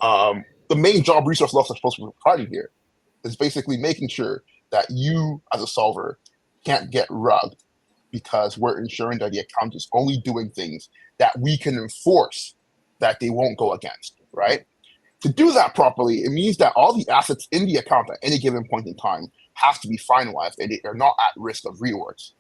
the main job resource loss is supposed to be providing here is basically making sure that you as a solver can't get rugged because we're ensuring that the account is only doing things that we can enforce that they won't go against, right? To do that properly, it means that all the assets in the account at any given point in time have to be finalized and they are not at risk of reorgs,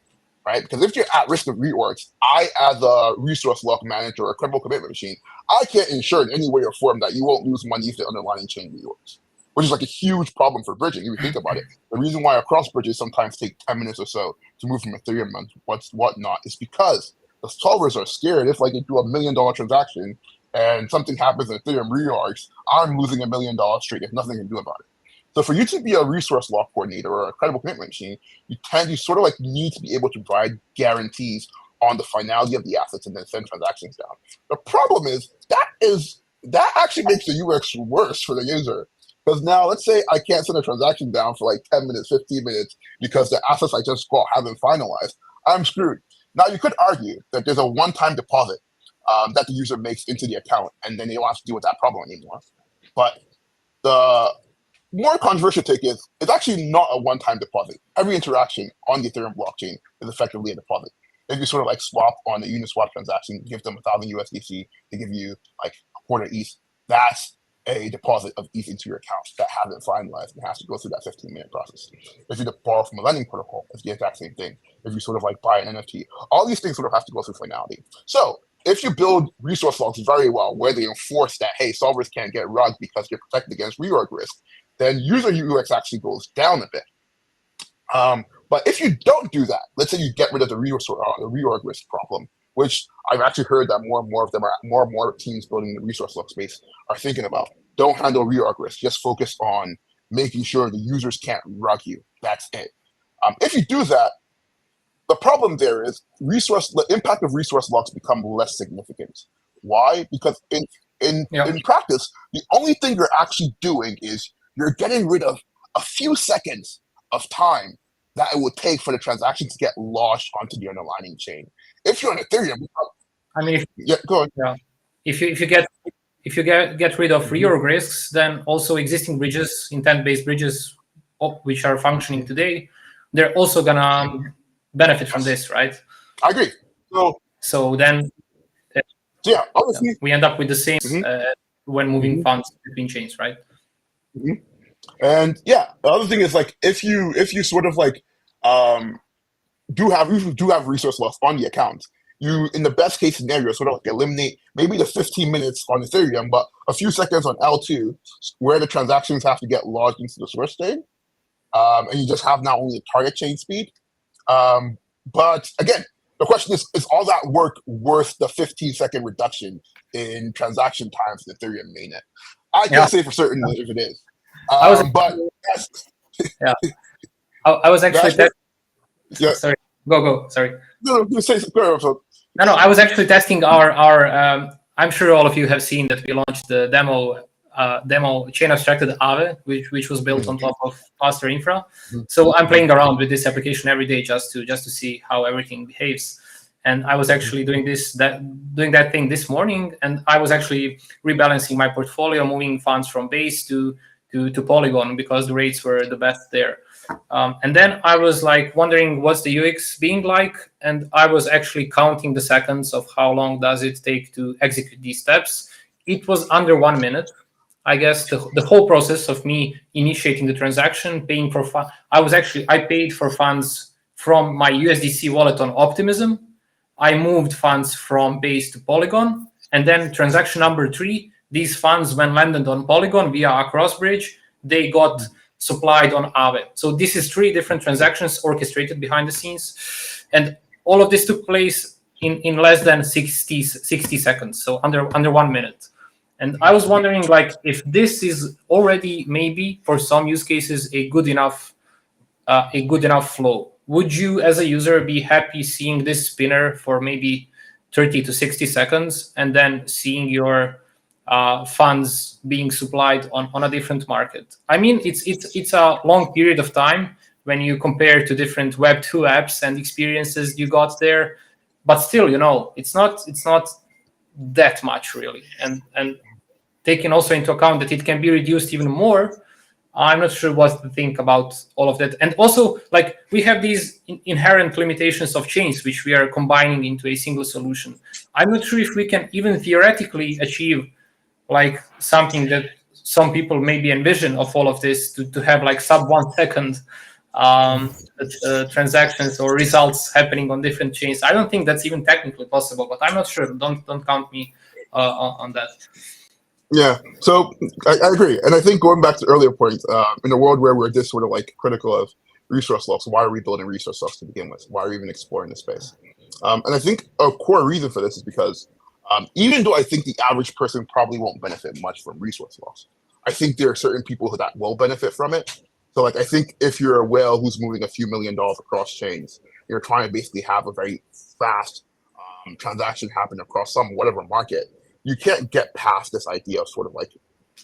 right? Because if you're at risk of reorgs, I, as a resource lock manager or a credible commitment machine, I can't ensure in any way or form that you won't lose money if the underlying chain reorgs, which is like a huge problem for bridging. If you think about it, the reason why across bridges sometimes take 10 minutes or so to move from Ethereum and whatnot is because the solvers are scared if like they do $1 million transaction and something happens and Ethereum reorgs, I'm losing $1 million straight if nothing can do about it. So for you to be a resource lock coordinator or a credible commitment machine, you sort of like need to be able to provide guarantees on the finality of the assets and then send transactions down. The problem is that actually makes the UX worse for the user. Because now let's say I can't send a transaction down for like 10 minutes, 15 minutes because the assets I just bought haven't finalized. I'm screwed. Now you could argue that there's a one-time deposit that the user makes into the account, and then they don't have to deal with that problem anymore. But the more controversial take is it's actually not a one-time deposit. Every interaction on the Ethereum blockchain is effectively a deposit. If you sort of like swap on a Uniswap transaction, give them 1,000 USDC, they give you like a quarter ETH, that's a deposit of ETH into your account that haven't finalized and has to go through that 15-minute process. If you borrow from a lending protocol, it's the exact same thing. If you sort of like buy an NFT, all these things sort of have to go through finality. So if you build resource logs very well, where they enforce that, hey, solvers can't get rugged because you're protected against reorg risk, then user UX actually goes down a bit. But if you don't do that, let's say you get rid of the reorg risk problem, which I've actually heard that more and more teams building the resource log space are thinking about. Don't handle reorg risk. Just focus on making sure the users can't rug you. That's it. If you do that, the problem there is the impact of resource logs become less significant. Why? Because in practice, the only thing you're actually doing is you're getting rid of a few seconds of time that it would take for the transaction to get lodged onto the underlying chain. If you're on Ethereum, I mean, go on. Yeah, if you get rid of reorg risks, then also existing bridges, intent-based bridges, which are functioning today, they're also gonna benefit from this, right? I agree. So then, obviously, we end up with the same when moving funds between chains, right? And the other thing is like if you sort of like do have resource loss on the account, you in the best case scenario sort of like eliminate maybe the 15 minutes on Ethereum, but a few seconds on L2 where the transactions have to get logged into the source chain, and you just have now only the target chain speed. But again, the question is all that work worth the 15-second reduction in transaction times in Ethereum mainnet? I can't say for certain if it is. I was actually sorry. Go. Sorry. No, I was actually testing our. I'm sure all of you have seen that we launched the demo chain abstracted Aave, which was built on top of Klaster infra. So I'm playing around with this application every day just to see how everything behaves. And I was actually doing that thing this morning, and I was actually rebalancing my portfolio, moving funds from Base to Polygon because the rates were the best there. And then I was like wondering what's the UX being like, and I was actually counting the seconds of how long does it take to execute these steps. It was under 1 minute. I guess the whole process of me initiating the transaction, paying for funds. I paid for funds from my USDC wallet on Optimism. I moved funds from Base to Polygon, and then transaction number 3. These funds, when landed on Polygon via a cross bridge, they got supplied on Aave. So this is 3 different transactions orchestrated behind the scenes. And all of this took place in less than 60 seconds, so under 1 minute. And I was wondering, like, if this is already maybe for some use cases a good enough flow. Would you, as a user, be happy seeing this spinner for maybe 30 to 60 seconds and then seeing your funds being supplied on a different market? I mean, it's a long period of time when you compare to different Web2 apps and experiences you got there, but still, it's not that much really. And taking also into account that it can be reduced even more, I'm not sure what to think about all of that. And also, like, we have these inherent limitations of chains, which we are combining into a single solution. I'm not sure if we can even theoretically achieve like something that some people maybe envision of all of this to have like sub 1 second transactions or results happening on different chains. I don't think that's even technically possible, but I'm not sure. Don't count me on that. Yeah, so I agree, and I think going back to the earlier point, in a world where we're this sort of like critical of resource loss, why are we building resource loss to begin with? Why are we even exploring this space? And I think a core reason for this is because even though I think the average person probably won't benefit much from resource loss, I think there are certain people that will benefit from it. So like I think if you're a whale who's moving a few $1 million across chains, you're trying to basically have a very fast transaction happen across some whatever market. You can't get past this idea of sort of like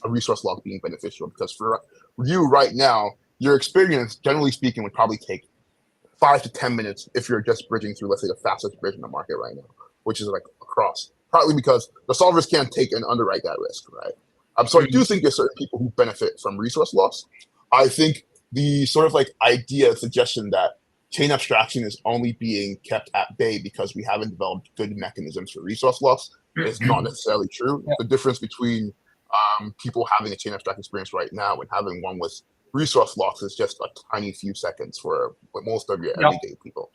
a resource lock being beneficial, because for you right now, your experience, generally speaking, would probably take 5 to 10 minutes if you're just bridging through, let's say, the fastest bridge in the market right now, which is like across. Partly because the solvers can't take and underwrite that risk, right? So I do think there's certain people who benefit from resource loss. I think the sort of like suggestion that chain abstraction is only being kept at bay because we haven't developed good mechanisms for resource loss is not necessarily true. Yeah. The difference between people having a chain abstraction experience right now and having one with resource loss is just a tiny few seconds for most of your everyday people.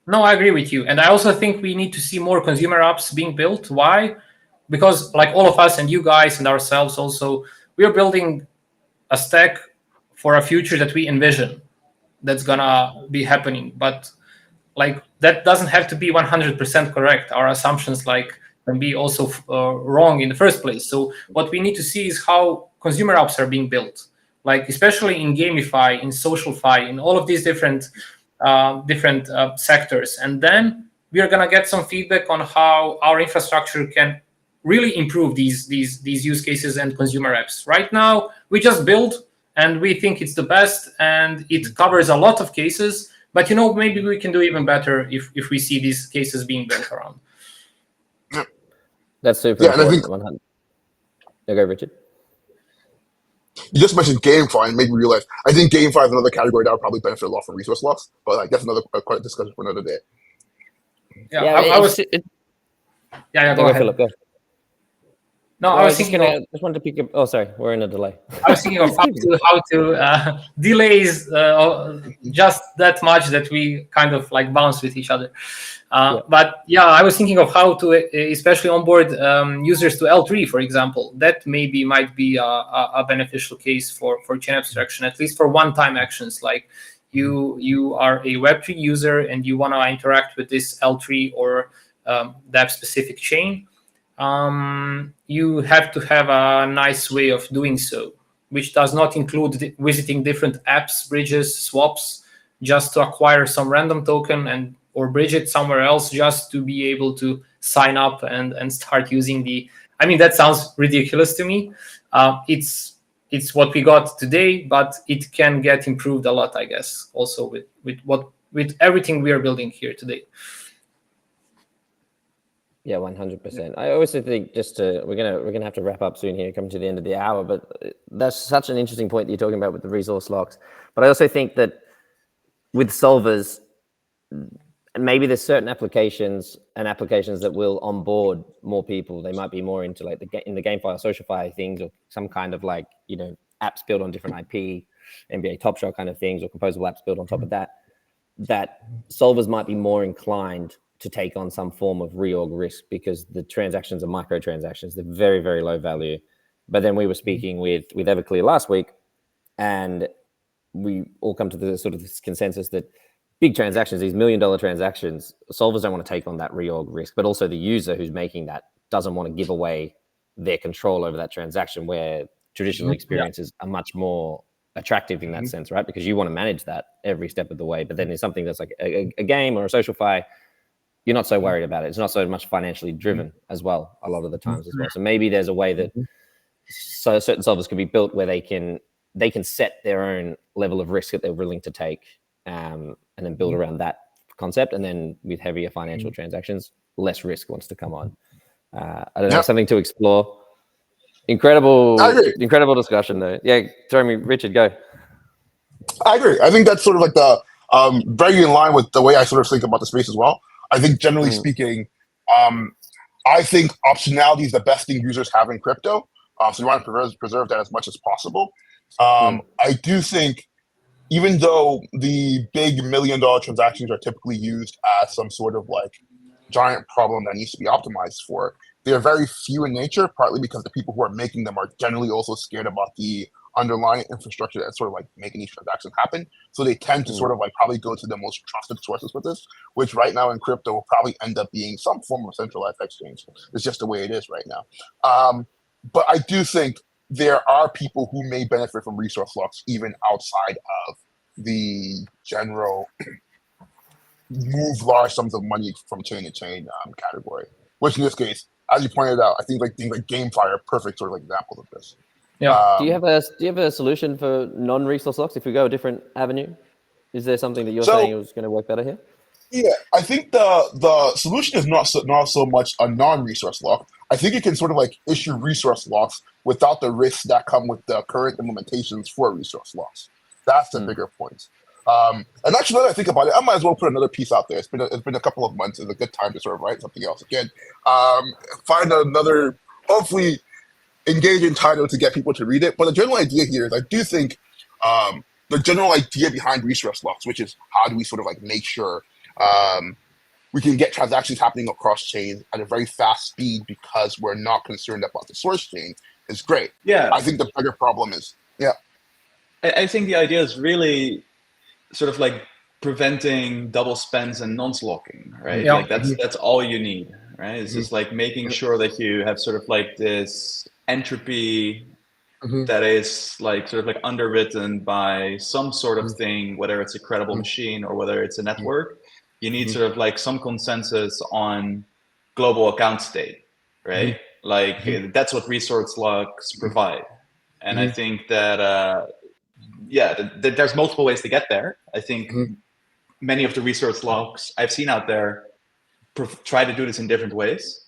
No, I agree with you. And I also think we need to see more consumer apps being built. Why? Because like all of us and you guys and ourselves also, we are building a stack for a future that we envision that's gonna be happening. But like that doesn't have to be 100% correct. Our assumptions like can be also wrong in the first place. So what we need to see is how consumer apps are being built, like especially in gamify, in socialify, in all of these different sectors. And then we are gonna get some feedback on how our infrastructure can really improve these use cases and consumer apps. Right now, we just build and we think it's the best and it covers a lot of cases. But maybe we can do even better if we see these cases being built around. That's super important. And I think, go, Richard. You just mentioned GameFi and made me realize I think GameFi is another category that would probably benefit a lot from resource loss, but like that's another quite discussion for another day. Yeah, I was. Go ahead. Philip, go. No, I was thinking. I just wanted to pick up. Oh, sorry, we're in a delay. I was thinking of how to delays just that much that we kind of like bounce with each other. But yeah, I was thinking of how to especially onboard users to L3, for example. That maybe might be a beneficial case for chain abstraction, at least for one-time actions. Like you are a Web3 user and you want to interact with this L3 or that specific chain. You have to have a nice way of doing so, which does not include visiting different apps, bridges, swaps, just to acquire some random token or bridge it somewhere else just to be able to sign up and start using I mean, that sounds ridiculous to me. It's what we got today, but it can get improved a lot, I guess, also with everything we are building here today. Yeah, 100%. I also think we're gonna have to wrap up soon here, coming to the end of the hour. But that's such an interesting point that you're talking about with the resource locks. But I also think that with solvers, maybe there's certain applications that will onboard more people. They might be more into like in the GameFi or SocialFi things, or some kind of like apps built on different IP, NBA Top Shot kind of things, or composable apps built on top of that. That solvers might be more inclined to take on some form of reorg risk because the transactions are microtransactions. They're very, very low value. But then we were speaking with Everclear last week, and we all come to the sort of this consensus that big transactions, these $1 million transactions, solvers don't want to take on that reorg risk, but also the user who's making that doesn't want to give away their control over that transaction, where traditional experiences are much more attractive in that sense, right? Because you want to manage that every step of the way. But then there's something that's like a game or a social fi, you're not so worried about it. It's not so much financially driven as well, a lot of the times as well. So maybe there's a way that so certain solvers can be built where they can set their own level of risk that they're willing to take, and then build around that concept. And then with heavier financial transactions, less risk wants to come on. I don't know, something to explore. Incredible discussion though. Yeah, Jeremy, Richard, go. I agree. I think that's sort of like the very in line with the way I sort of think about the space as well. I think generally speaking, I think optionality is the best thing users have in crypto. So you want to preserve that as much as possible. I do think, even though the big $1 million transactions are typically used as some sort of like giant problem that needs to be optimized for, they are very few in nature, partly because the people who are making them are generally also scared about the underlying infrastructure that's sort of like making these transactions happen. So they tend to sort of like probably go to the most trusted sources with this, which right now in crypto will probably end up being some form of centralized exchange. It's just the way it is right now. But I do think there are people who may benefit from resource locks even outside of the general move large sums of money from chain to chain category, which in this case, as you pointed out, I think like things like GameFi are perfect sort of like examples of this. Yeah. Do you have a solution for non-resource locks if we go a different avenue? Is there something that you're saying was going to work better here? Yeah, I think the solution is not so much a non-resource lock. I think you can sort of like issue resource locks without the risks that come with the current implementations for resource locks. That's the bigger point. And actually, now that I think about it, I might as well put another piece out there. It's been a couple of months. It's a good time to sort of write something else again. Find another, hopefully, engaging title to get people to read it. But the general idea here is I do think the general idea behind resource locks, which is how do we sort of like make sure we can get transactions happening across chains at a very fast speed because we're not concerned about the source chain, is great. Yeah. I think the bigger problem is, I think the idea is really sort of like preventing double spends and nonce locking, right? Yeah. Like that's all you need, right? It's just like making sure that you have sort of like this entropy that is like sort of like underwritten by some sort of thing, whether it's a credible machine or whether it's a network. You need sort of like some consensus on global account state, right? Like that's what resource locks provide. And I think that, there's multiple ways to get there. I think many of the resource locks I've seen out there try to do this in different ways.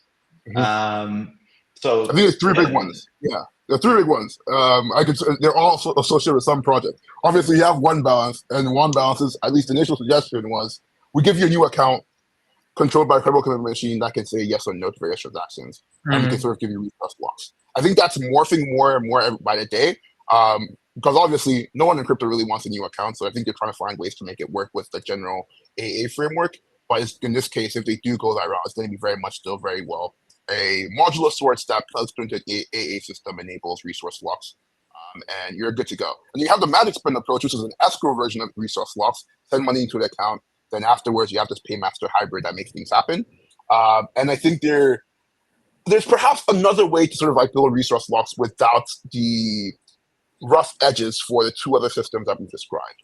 So I think there's three big ones. Yeah, there are three big ones. They're all associated with some project. Obviously, you have one balance, and one balance's at least initial suggestion was we give you a new account controlled by a credible commitment machine that can say yes or no to various transactions, and we can sort of give you resource blocks. I think that's morphing more and more by the day, because obviously no one in crypto really wants a new account, so I think they're trying to find ways to make it work with the general AA framework. But in this case, if they do go that route, it's going to be very much still very well a module of sorts that plugs into an AA system enables resource locks, and you're good to go. And you have the magic spend approach, which is an escrow version of resource locks. Send money into the account, then afterwards you have this paymaster hybrid that makes things happen. And I think there's perhaps another way to sort of like build resource locks without the rough edges for the two other systems that we've described.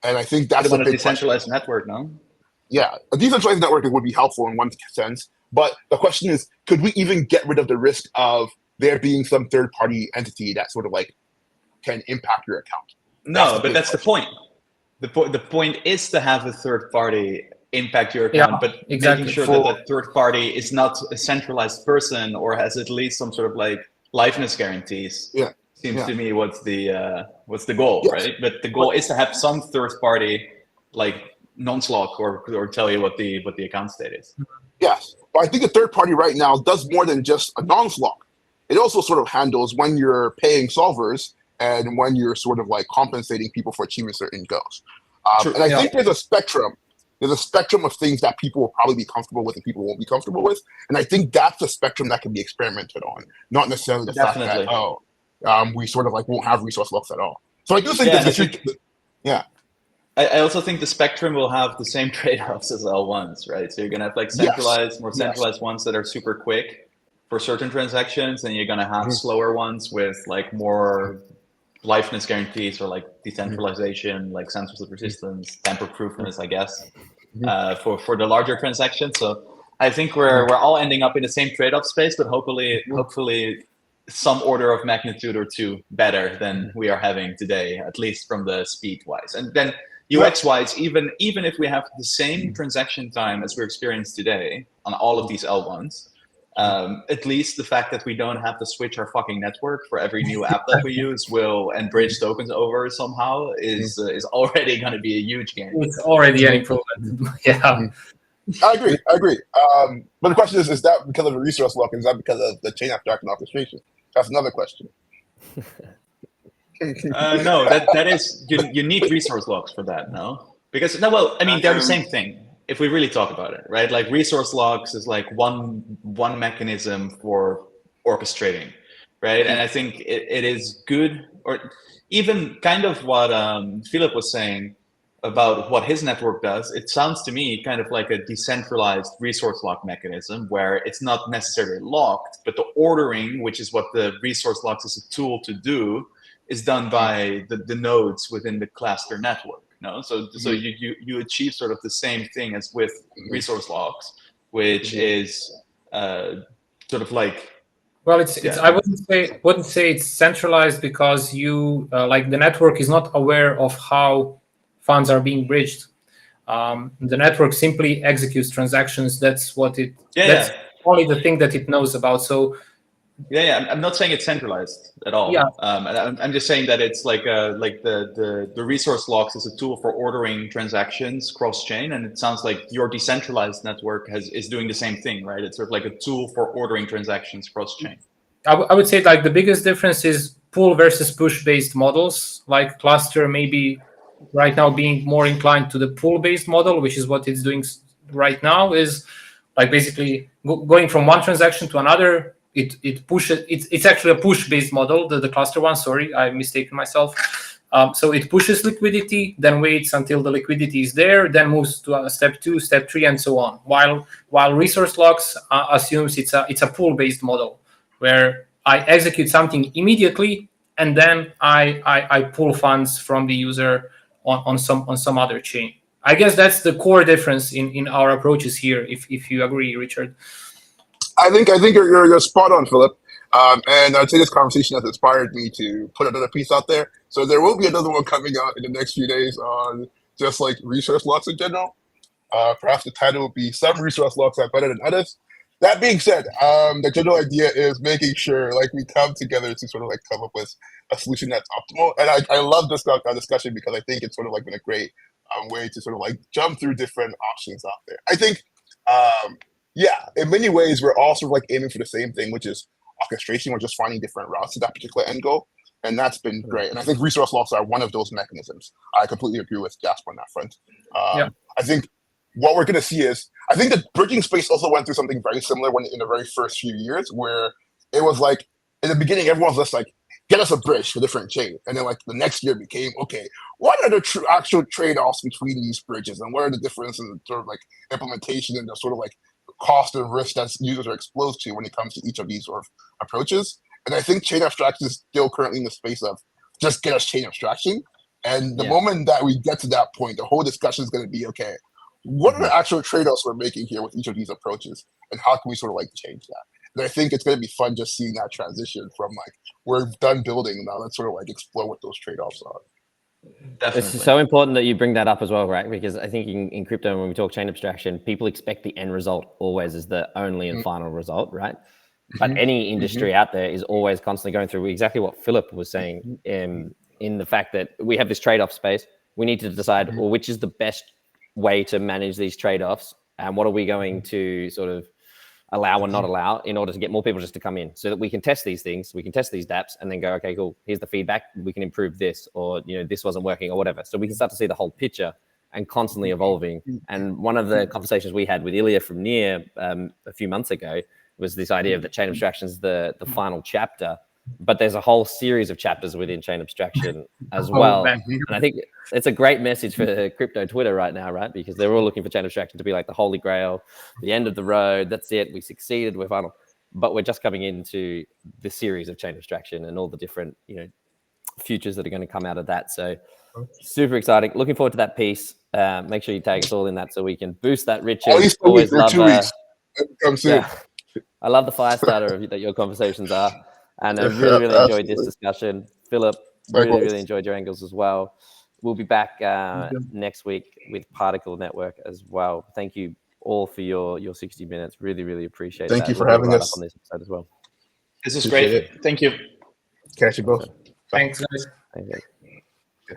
And I think that's a big decentralized network, no? Yeah, a decentralized network would be helpful in one sense, but the question is, could we even get rid of the risk of there being some third-party entity that sort of like can impact your account? No, but that's the point. The point is to have a third party impact your account, but making sure that that third party is not a centralized person or has at least some sort of like liveness guarantees. Seems to me what's the goal, right? But the goal is to have some third party like non-lock or tell you what the account state is. Yes, but I think a third party right now does more than just a non-lock. It also sort of handles when you're paying solvers and when you're sort of like compensating people for achieving certain goals. And I think there's a spectrum. There's a spectrum of things that people will probably be comfortable with and people won't be comfortable with. And I think that's the spectrum that can be experimented on, not necessarily the fact that, we sort of like won't have resource locks at all. So I do think I also think the spectrum will have the same trade-offs as L1s, right? So you're going to have like centralized, more centralized ones that are super quick for certain transactions, and you're going to have slower ones with like more liveness guarantees or like decentralization, like censorship resistance, tamper-proofness, I guess, for the larger transactions. So I think we're all ending up in the same trade-off space, but hopefully some order of magnitude or two better than we are having today, at least from the speed-wise. And then UX-wise, even if we have the same transaction time as we're experiencing today on all of these L1s, at least the fact that we don't have to switch our fucking network for every new app that we use and bridge tokens over somehow is already going to be a huge gain. It's already an improvement. Yeah. I agree. But the question is that because of the resource lock? Is that because of the chain abstraction orchestration? That's another question. No, that is you need resource locks for that. No, because they're the same thing. If we really talk about it, right? Like resource locks is like one mechanism for orchestrating, right? And I think it is good, or even kind of what Philip was saying about what his network does. It sounds to me kind of like a decentralized resource lock mechanism where it's not necessarily locked, but the ordering, which is what the resource locks is a tool to do, is done by the nodes within the Klaster network. No, so you achieve sort of the same thing as with resource locks, which is sort of like. Well, it's I wouldn't say it's centralized because you like the network is not aware of how funds are being bridged. The network simply executes transactions. That's what it. That's only the thing that it knows about. So. Yeah, I'm not saying it's centralized at all. Yeah. I'm just saying that it's like the resource locks is a tool for ordering transactions cross-chain, and it sounds like your decentralized network is doing the same thing, right? It's sort of like a tool for ordering transactions cross-chain. I would say like the biggest difference is pull versus push-based models. Like Klaster maybe right now being more inclined to the pull-based model, which is what it's doing right now, is like basically going from one transaction to another. It pushes. It's actually a push-based model. The Klaster one. Sorry, I mistaken myself. So it pushes liquidity, then waits until the liquidity is there, then moves to step 2, step 3, and so on. While resource locks assumes it's a pull-based model where I execute something immediately and then I pull funds from the user on some other chain. I guess that's the core difference in our approaches here. If you agree, Richard. I think you're spot on, Philip. And I'd say this conversation has inspired me to put another piece out there. So there will be another one coming out in the next few days on just like resource locks in general. Perhaps the title will be "Some Resource Locks Are Better Than Others." That being said, the general idea is making sure like we come together to sort of like come up with a solution that's optimal. And I love this discussion because I think it's sort of like been a great way to sort of like jump through different options out there. I think. Yeah, in many ways, we're all sort of like aiming for the same thing, which is orchestration. We're just finding different routes to that particular end goal. And that's been great. And I think resource locks are one of those mechanisms. I completely agree with Jasper on that front. I think what we're going to see is, I think the bridging space also went through something very similar in the very first few years, where it was like, in the beginning, everyone was just like, get us a bridge for different chain. And then like the next year became, okay, what are the actual trade-offs between these bridges? And what are the differences in sort of like implementation and the sort of like cost and risk that users are exposed to when it comes to each of these sort of approaches? And I think chain abstraction is still currently in the space of just get us chain abstraction. And the moment that we get to that point, the whole discussion is going to be, okay, what are the actual trade-offs we're making here with each of these approaches? And how can we sort of like change that? And I think it's going to be fun just seeing that transition from like, we're done building, now let's sort of like explore what those trade-offs are. Definitely. It's so important that you bring that up as well, right? Because I think in crypto, when we talk chain abstraction, people expect the end result always as the only and final result, right? But any industry out there is always constantly going through exactly what Philip was saying in the fact that we have this trade-off space. We need to decide, well, which is the best way to manage these trade-offs, and what are we going to sort of allow and not allow in order to get more people just to come in, so that we can test these things, we can test these dApps, and then go, okay, cool, here's the feedback, we can improve this, or this wasn't working or whatever. So we can start to see the whole picture and constantly evolving. And one of the conversations we had with Ilya from Near a few months ago was this idea of that chain abstraction is the final chapter, but there's a whole series of chapters within chain abstraction as well. And I think it's a great message for crypto Twitter right now, right? Because they're all looking for chain abstraction to be like the holy grail, the end of the road. That's it. We succeeded. We're final. but we're just coming into the series of chain abstraction and all the different, futures that are going to come out of that. So super exciting. Looking forward to that piece. Make sure you tag us all in that so we can boost that. Richard, At least always for 2 weeks. Come soon. Yeah, I love the fire starter that your conversations are, and I really enjoyed this discussion. Philip, really enjoyed your angles as well. We'll be back next week with Particle Network as well. Thank you all for your 60 minutes. Really appreciate it. Thank you for having us on this episode as well. This is great. Thank you. Catch you both. Thanks, guys. Thank you.